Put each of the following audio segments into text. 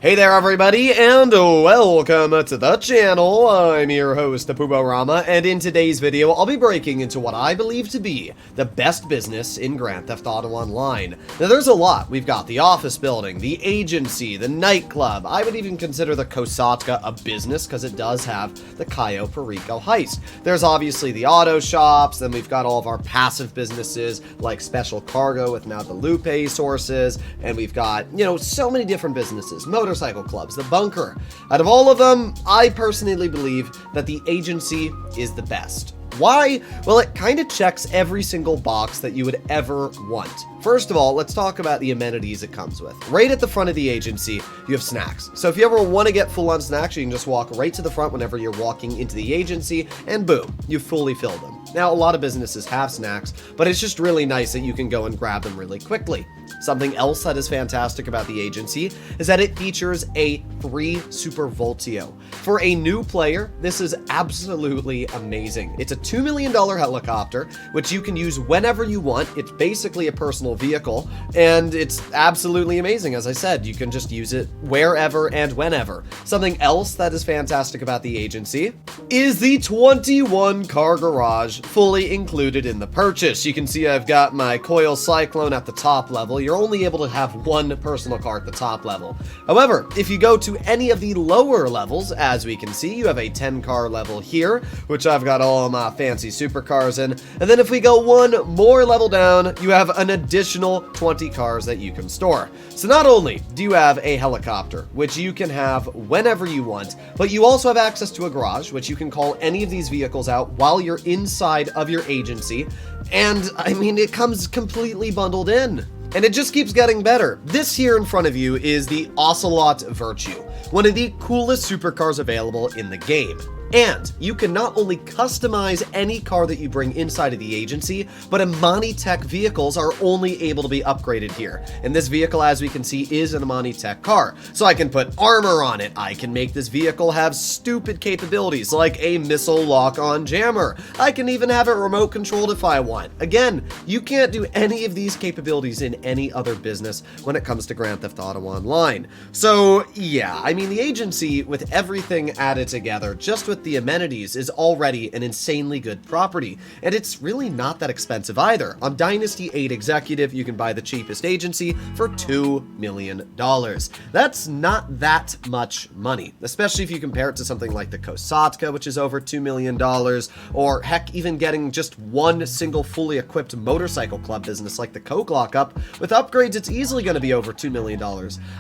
Hey there everybody, and welcome to the channel. I'm your host, Puborama, and in today's video, I'll be breaking into what I believe to be the best business in Grand Theft Auto Online. Now there's a lot. We've got the office building, the agency, the nightclub. I would even consider the Kosatka a business because it does have the Cayo Perico heist. There's obviously the auto shops, then we've got all of our passive businesses like Special Cargo with now the Lupe sources, and we've got, so many different businesses. Motorcycle clubs, the bunker. Out of all of them, I personally believe that the agency is the best. Why? Well, it kind of checks every single box that you would ever want. First of all, let's talk about the amenities it comes with. Right at the front of the agency, you have snacks. So if you ever want to get full-on snacks, you can just walk right to the front whenever you're walking into the agency, and boom, you've fully filled them. Now, a lot of businesses have snacks, but it's just really nice that you can go and grab them really quickly. Something else that is fantastic about the agency is that it features a free Super Voltio. For a new player, this is absolutely amazing. It's a $2 million helicopter, which you can use whenever you want. It's basically a personal vehicle, and it's absolutely amazing. As I said, you can just use it wherever and whenever. Something else that is fantastic about the agency is the 21 car garage fully included in the purchase. You can see I've got my Coil Cyclone at the top level. You're only able to have one personal car at the top level. However, if you go to any of the lower levels, as we can see, you have a 10 car level here, which I've got all my fancy supercars in. And then if we go one more level down, you have an additional 20 cars that you can store. So not only do you have a helicopter, which you can have whenever you want, but you also have access to a garage, which you can call any of these vehicles out while you're inside of your agency. And I mean, it comes completely bundled in. And it just keeps getting better. This here in front of you is the Ocelot Virtue, one of the coolest supercars available in the game. And you can not only customize any car that you bring inside of the agency, but Amani Tech vehicles are only able to be upgraded here. And this vehicle, as we can see, is an Amani Tech car. So I can put armor on it. I can make this vehicle have stupid capabilities like a missile lock-on jammer. I can even have it remote controlled if I want. Again, you can't do any of these capabilities in any other business when it comes to Grand Theft Auto Online. So yeah, I mean, the agency with everything added together, just with the amenities, is already an insanely good property, and it's really not that expensive either. On Dynasty 8 Executive, you can buy the cheapest agency for $2 million. That's not that much money, especially if you compare it to something like the Kosatka, which is over $2 million, or heck, even getting just one single fully equipped motorcycle club business like the Coke Lockup. With upgrades, it's easily going to be over $2 million.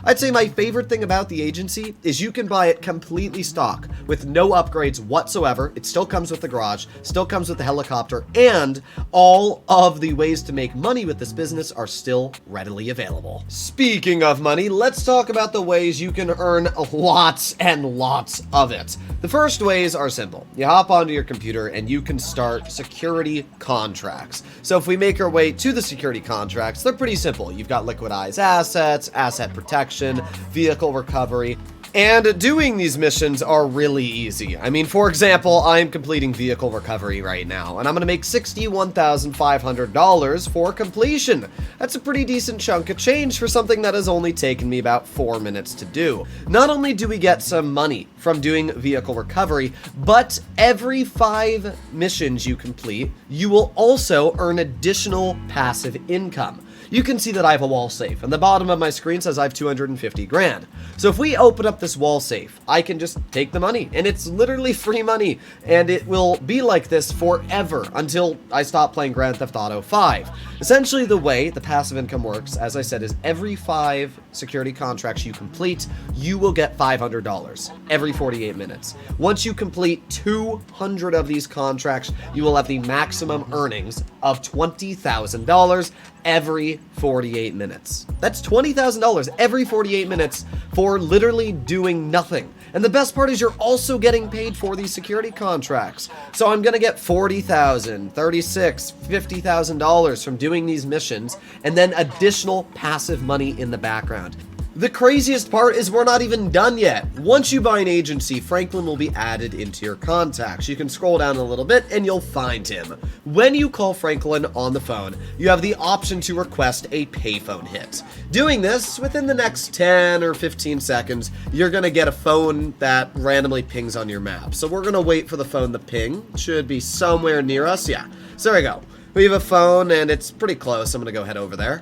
I'd say my favorite thing about the agency is you can buy it completely stock with no upgrades whatsoever. It still comes with the garage, still comes with the helicopter, and all of the ways to make money with this business are still readily available. Speaking of money, let's talk about the ways you can earn lots and lots of it. The first ways are simple. You hop onto your computer and you can start security contracts. So if we make our way to the security contracts, they're pretty simple. You've got liquidized assets, asset protection, vehicle recovery. And doing these missions are really easy. I mean, for example, I'm completing vehicle recovery right now, and I'm going to make $61,500 for completion. That's a pretty decent chunk of change for something that has only taken me about 4 minutes to do. Not only do we get some money from doing vehicle recovery, but every 5 missions you complete, you will also earn additional passive income. You can see that I have a wall safe, and the bottom of my screen says I have 250 grand. So if we open up this wall safe, I can just take the money, and it's literally free money, and it will be like this forever until I stop playing Grand Theft Auto 5. Essentially, the way the passive income works, as I said, is every 5 security contracts you complete, you will get $500 every 48 minutes. Once you complete 200 of these contracts, you will have the maximum earnings of $20,000 every 48 minutes. That's $20,000 every 48 minutes for literally doing nothing. And the best part is you're also getting paid for these security contracts. So I'm gonna get $40,000, $36,000, $50,000 from doing these missions, and then additional passive money in the background. The craziest part is we're not even done yet. Once you buy an agency, Franklin will be added into your contacts. You can scroll down a little bit and you'll find him. When you call Franklin on the phone, you have the option to request a payphone hit. Doing this, within the next 10 or 15 seconds, you're gonna get a phone that randomly pings on your map. So we're gonna wait for the phone to ping. It should be somewhere near us, yeah. So there we go. We have a phone and it's pretty close. I'm gonna go head over there.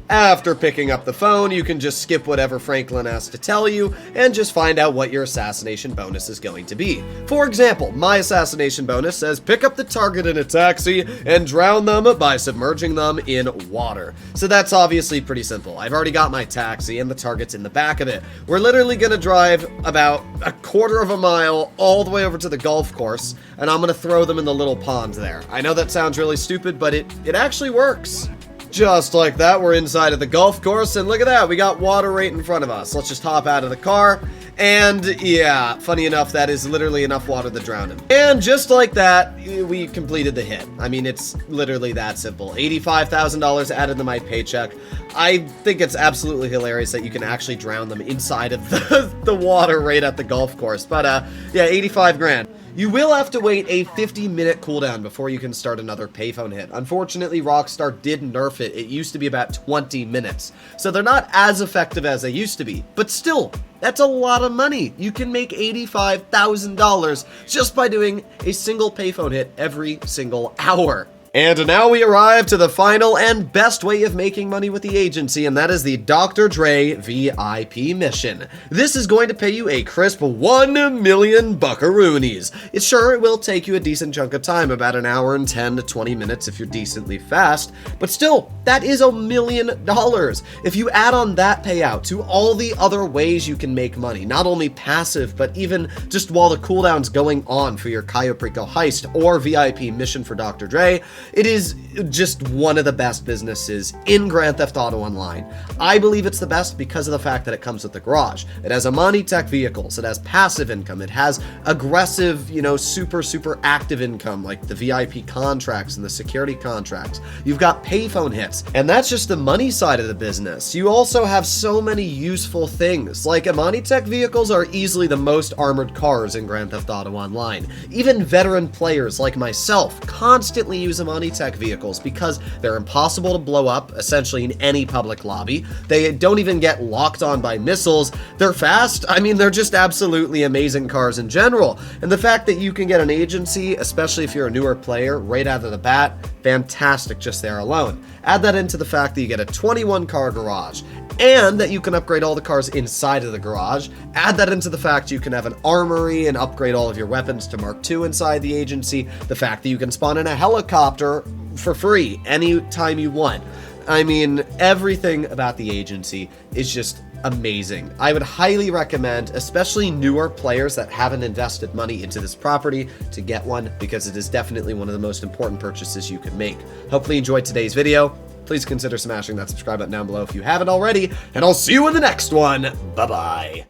After picking up the phone, you can just skip whatever Franklin has to tell you and just find out what your assassination bonus is going to be. For example, my assassination bonus says pick up the target in a taxi and drown them by submerging them in water. So that's obviously pretty simple. I've already got my taxi and the target's in the back of it. We're literally gonna drive about a quarter of a mile all the way over to the golf course, and I'm gonna throw them in the little pond there. I know that sounds really stupid, but it actually works. Just like that, we're inside of the golf course, and look at that, we got water right in front of us. Let's just hop out of the car, and yeah, funny enough, that is literally enough water to drown him. And just like that, we completed the hit. I mean, it's literally that simple. $85,000 added to my paycheck. I think it's absolutely hilarious that you can actually drown them inside of the water right at the golf course. But yeah, 85 grand. You will have to wait a 50-minute cooldown before you can start another payphone hit. Unfortunately, Rockstar did nerf it. It used to be about 20 minutes. So they're not as effective as they used to be. But still, that's a lot of money. You can make $85,000 just by doing a single payphone hit every single hour. And now we arrive to the final and best way of making money with the agency, and that is the Dr. Dre VIP mission. This is going to pay you a crisp 1 million buckaroonies. It will take you a decent chunk of time, about an hour and 10 to 20 minutes if you're decently fast, but still, that is $1 million. If you add on that payout to all the other ways you can make money, not only passive, but even just while the cooldown's going on for your Cayo Perico heist or VIP mission for Dr. Dre, it is just one of the best businesses in Grand Theft Auto Online. I believe it's the best because of the fact that it comes with the garage. It has Amani Tech vehicles, it has passive income, it has aggressive, super active income like the VIP contracts and the security contracts. You've got payphone hits, and that's just the money side of the business. You also have so many useful things, like Amani Tech vehicles are easily the most armored cars in Grand Theft Auto Online. Even veteran players like myself constantly use Amani Tech vehicles because they're impossible to blow up, essentially in any public lobby. They don't even get locked on by missiles. They're fast. I mean, they're just absolutely amazing cars in general. And the fact that you can get an agency, especially if you're a newer player, right out of the bat, fantastic just there alone. Add that into the fact that you get a 21 car garage, and that you can upgrade all the cars inside of the garage. Add that into the fact you can have an armory and upgrade all of your weapons to Mark II inside the agency. The fact that you can spawn in a helicopter for free anytime you want. I mean, everything about the agency is just amazing. I would highly recommend, especially newer players that haven't invested money into this property, to get one, because it is definitely one of the most important purchases you can make. Hopefully you enjoyed today's video. Please consider smashing that subscribe button down below if you haven't already, and I'll see you in the next one. Bye-bye.